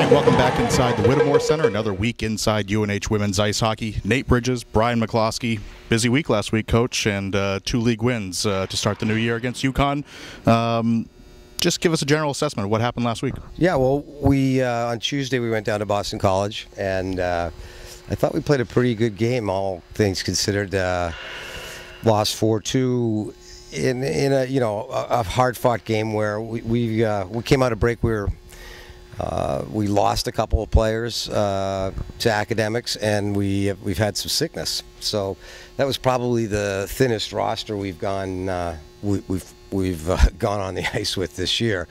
right, welcome back inside the Whittemore Center. Another week inside UNH women's ice hockey. Nate Bridges, Brian McCloskey. Busy week last week, Coach, and 2 league wins to start the new year against UConn. Just give us a general assessment of what happened last week. Yeah, well, we on Tuesday we went down to Boston College, and I thought we played a pretty good game, all things considered. Lost 4-2 in a hard-fought game where we came out of break. We lost a couple of players to academics, and we've had some sickness. So that was probably the thinnest roster we've gone gone on the ice with this year.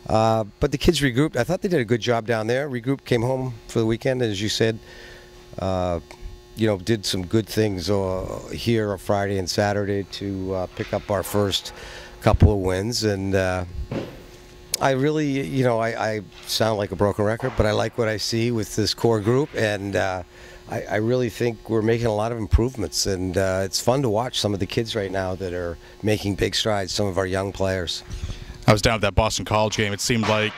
But the kids regrouped. I thought they did a good job down there. Regrouped, came home for the weekend, as you said. Did some good things here on Friday and Saturday to pick up our first couple of wins. And I really, I sound like a broken record, but I like what I see with this core group, and I really think we're making a lot of improvements, and it's fun to watch some of the kids right now that are making big strides, some of our young players. I was down at that Boston College game. It seemed like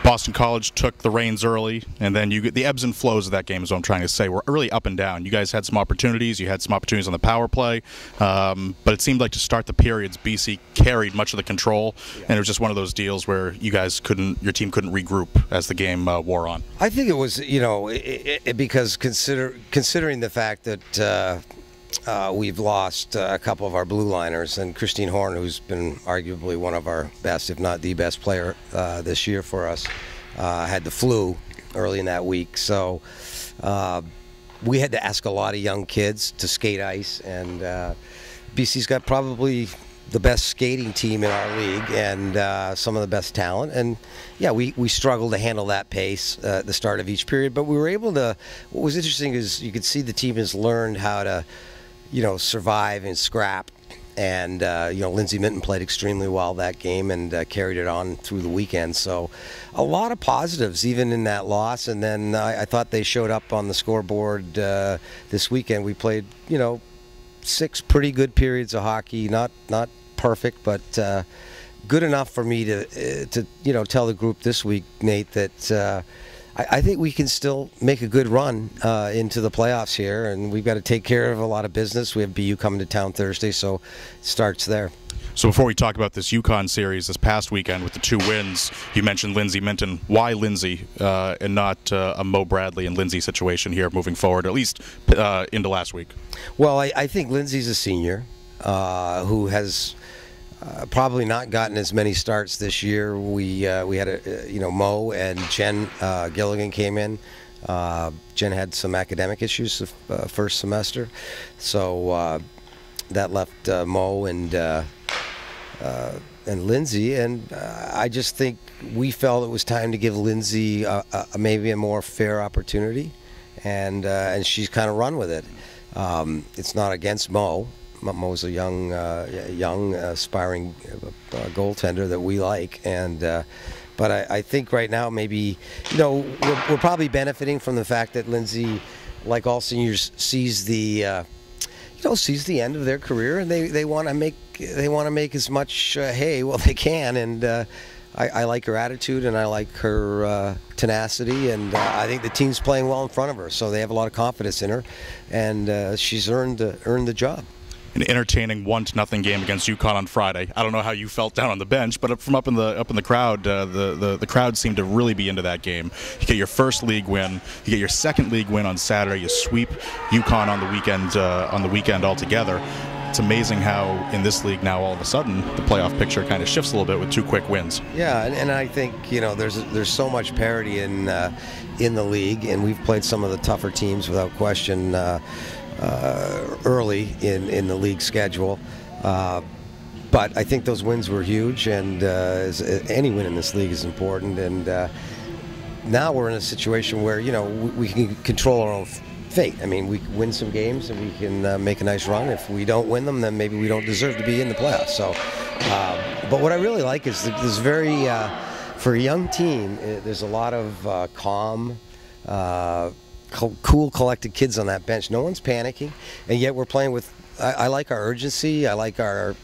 Boston College took the reins early, and then the ebbs and flows of that game is what I'm trying to say. Were really up and down. You guys had some opportunities. You had some opportunities on the power play, but it seemed like to start the periods, BC carried much of the control, and it was just one of those deals where your team couldn't regroup as the game wore on. I think it was, because considering the fact that we've lost a couple of our blue liners, and Christine Horn, who's been arguably one of our best, if not the best player this year for us, had the flu early in that week. So we had to ask a lot of young kids to skate ice, and BC's got probably the best skating team in our league and some of the best talent. And yeah, we struggled to handle that pace at the start of each period, but we were able to. What was interesting is you could see the team has learned how to survive and scrap, and Lindsay Minton played extremely well that game and carried it on through the weekend. So a lot of positives even in that loss. And then I thought they showed up on the scoreboard this weekend. We played 6 pretty good periods of hockey, not perfect, but good enough for me to tell the group this week, Nate, that I think we can still make a good run into the playoffs here, and we've got to take care of a lot of business. We have BU coming to town Thursday, so it starts there. So before we talk about this UConn series this past weekend with the 2 wins, you mentioned Lindsay Minton. Why Lindsay and not a Mo Bradley and Lindsay situation here moving forward, at least into last week? Well, I think Lindsay's a senior who has probably not gotten as many starts this year. We had Mo and Jen Gilligan came in. Jen had some academic issues the first semester, so that left Mo and Lindsay. And I just think we felt it was time to give Lindsay maybe a more fair opportunity, and she's kind of run with it. It's not against Mo. Mo's a young aspiring goaltender that we like, and but I think right now maybe we're probably benefiting from the fact that Lindsay, like all seniors, sees the end of their career, and they want to make as much hay while they can, and I like her attitude, and I like her tenacity, and I think the team's playing well in front of her, so they have a lot of confidence in her, and she's earned the job. An entertaining 1-0 game against UConn on Friday. I don't know how you felt down on the bench, but from up in the crowd, the crowd seemed to really be into that game. You get your first league win, you get your second league win on Saturday, you sweep UConn on the weekend altogether. It's amazing how in this league now all of a sudden the playoff picture kind of shifts a little bit with 2 quick wins. Yeah, and I think there's so much parity in the league, and we've played some of the tougher teams without question. Early in the league schedule, but I think those wins were huge, and any win in this league is important. And now we're in a situation where we can control our own fate. I mean, we can win some games and we can make a nice run. If we don't win them, then maybe we don't deserve to be in the playoffs. So, but what I really like is there's very for a young team, there's a lot of calm. Cool, collected kids on that bench. No one's panicking, and yet we're playing with. I like our urgency. I like our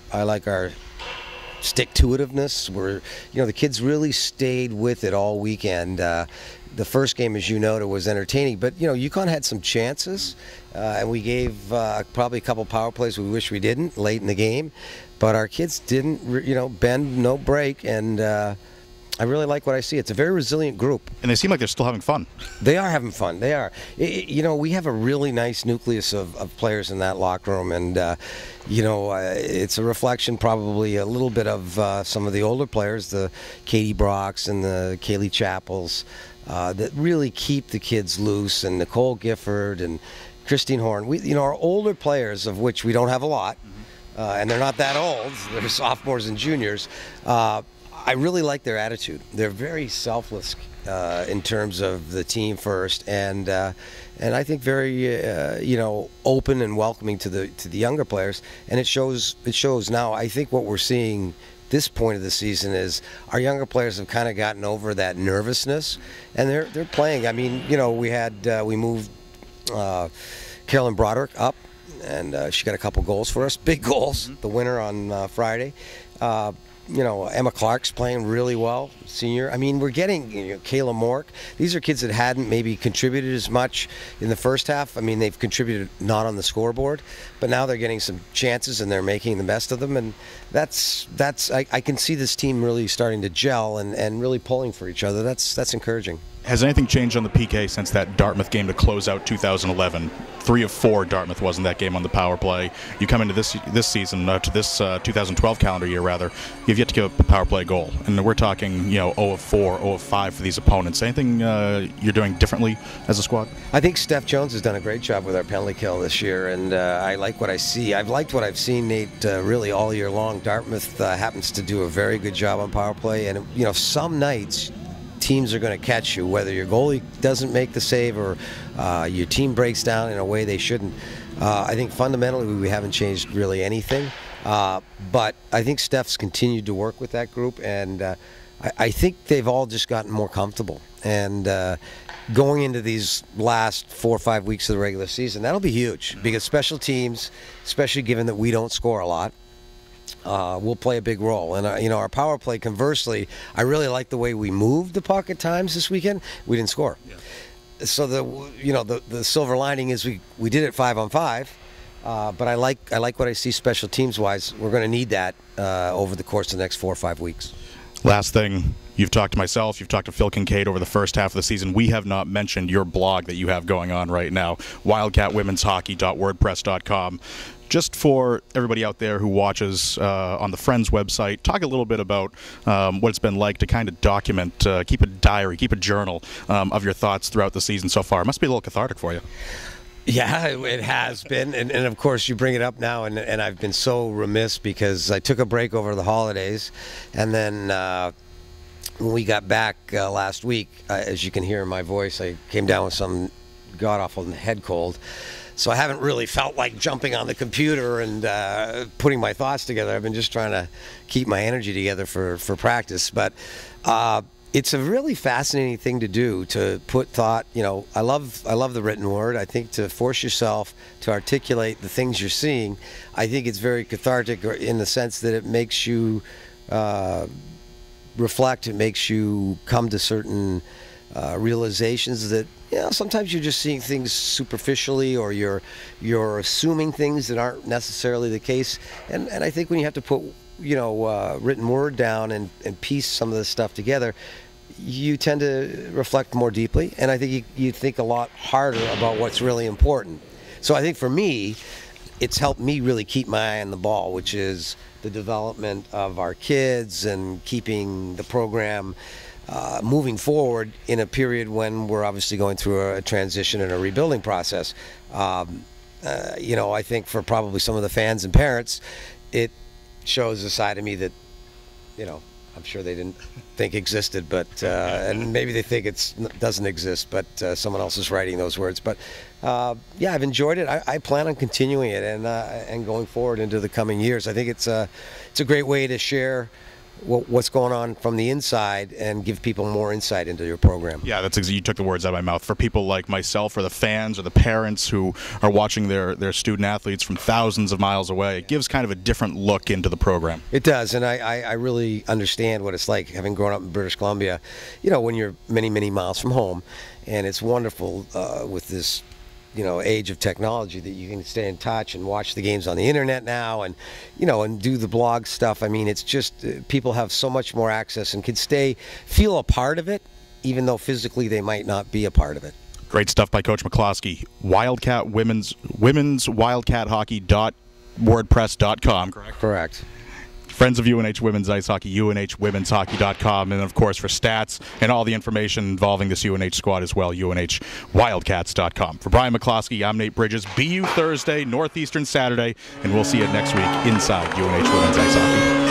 stick-to-itiveness. The kids really stayed with it all weekend. the first game, as you noted, was entertaining. But, UConn had some chances, and we gave probably a couple power plays we wish we didn't late in the game. But our kids didn't, bend, no break, and I really like what I see. It's a very resilient group. And they seem like they're still having fun. They are having fun. They are. We have a really nice nucleus of players in that locker room, and, it's a reflection probably a little bit of some of the older players, the Katie Brocks and the Kaylee Chappells, that really keep the kids loose, and Nicole Gifford and Christine Horn. Our older players, of which we don't have a lot, and they're not that old, they're sophomores and juniors, I really like their attitude. They're very selfless in terms of the team first, and I think very open and welcoming to the younger players. And it shows now. I think what we're seeing this point of the season is our younger players have kind of gotten over that nervousness, and they're playing. I mean, we moved Carolyn Broderick up, and she got a couple goals for us, big goals. The winner on Friday. Emma Clark's playing really well, senior. I mean, we're getting Kayla Mork. These are kids that hadn't maybe contributed as much in the first half. I mean, they've contributed not on the scoreboard, but now they're getting some chances and they're making the best of them. And I can see this team really starting to gel and really pulling for each other. That's encouraging. Has anything changed on the PK since that Dartmouth game to close out 2011? 3 of 4 Dartmouth was in that game on the power play. You come into this season, to this 2012 calendar year rather, you've yet to give a power play goal. And we're talking, 0 of 4, 0 of 5 for these opponents. Anything you're doing differently as a squad? I think Steph Jones has done a great job with our penalty kill this year, and I like what I see. I've liked what I've seen, Nate, really all year long. Dartmouth happens to do a very good job on power play, and some nights teams are going to catch you, whether your goalie doesn't make the save or your team breaks down in a way they shouldn't. I think fundamentally we haven't changed really anything, but I think Steph's continued to work with that group, and I think they've all just gotten more comfortable. And going into these last 4 or 5 weeks of the regular season, that'll be huge, because special teams, especially given that we don't score a lot, will play a big role. And our power play, conversely, I really like the way we moved the puck at times this weekend. We didn't score. Yeah. So the silver lining is we did it 5-on-5, but I like what I see special teams wise. We're going to need that over the course of the next 4 or 5 weeks. Last thing, you've talked to myself, you've talked to Phil Kincaid over the first half of the season. We have not mentioned your blog that you have going on right now, wildcatwomenshockey.wordpress.com. Just for everybody out there who watches on the Friends website, talk a little bit about what it's been like to kind of document, keep a diary, keep a journal of your thoughts throughout the season so far. It must be a little cathartic for you. Yeah, it has been, and of course you bring it up now, and I've been so remiss because I took a break over the holidays, and then when we got back last week, as you can hear in my voice, I came down with some god-awful head cold, so I haven't really felt like jumping on the computer and putting my thoughts together. I've been just trying to keep my energy together for practice, but it's a really fascinating thing to do, to put thought. I love the written word. I think to force yourself to articulate the things you're seeing, I think it's very cathartic in the sense that it makes you reflect. It makes you come to certain realizations that sometimes you're just seeing things superficially, or you're assuming things that aren't necessarily the case. And I think when you have to put written word down and piece some of this stuff together, you tend to reflect more deeply, and I think you think a lot harder about what's really important. So I think for me, it's helped me really keep my eye on the ball, which is the development of our kids and keeping the program moving forward in a period when we're obviously going through a transition and a rebuilding process. I think for probably some of the fans and parents, it shows a side of me that, I'm sure they didn't think existed, but and maybe they think it doesn't exist, but someone else is writing those words. But yeah, I've enjoyed it. I plan on continuing it and going forward into the coming years. I think it's a great way to share what's going on from the inside and give people more insight into your program. Yeah, you took the words out of my mouth. For people like myself or the fans or the parents who are watching their student athletes from thousands of miles away, it gives kind of a different look into the program. It does, and I really understand what it's like having grown up in British Columbia, when you're many, many miles from home, and it's wonderful with this age of technology that you can stay in touch and watch the games on the internet now, and and do the blog stuff. I mean, it's just people have so much more access and can feel a part of it, even though physically they might not be a part of it. Great stuff by Coach McCloskey. Wildcat women's wildcathhockey.wordpress.com, correct? Correct. Friends of UNH Women's Ice Hockey, UNHWomen'sHockey.com, and of course for stats and all the information involving this UNH squad as well, UNHWildcats.com. For Brian McCloskey, I'm Nate Bridges. BU Thursday, Northeastern Saturday, and we'll see you next week inside UNH Women's Ice Hockey.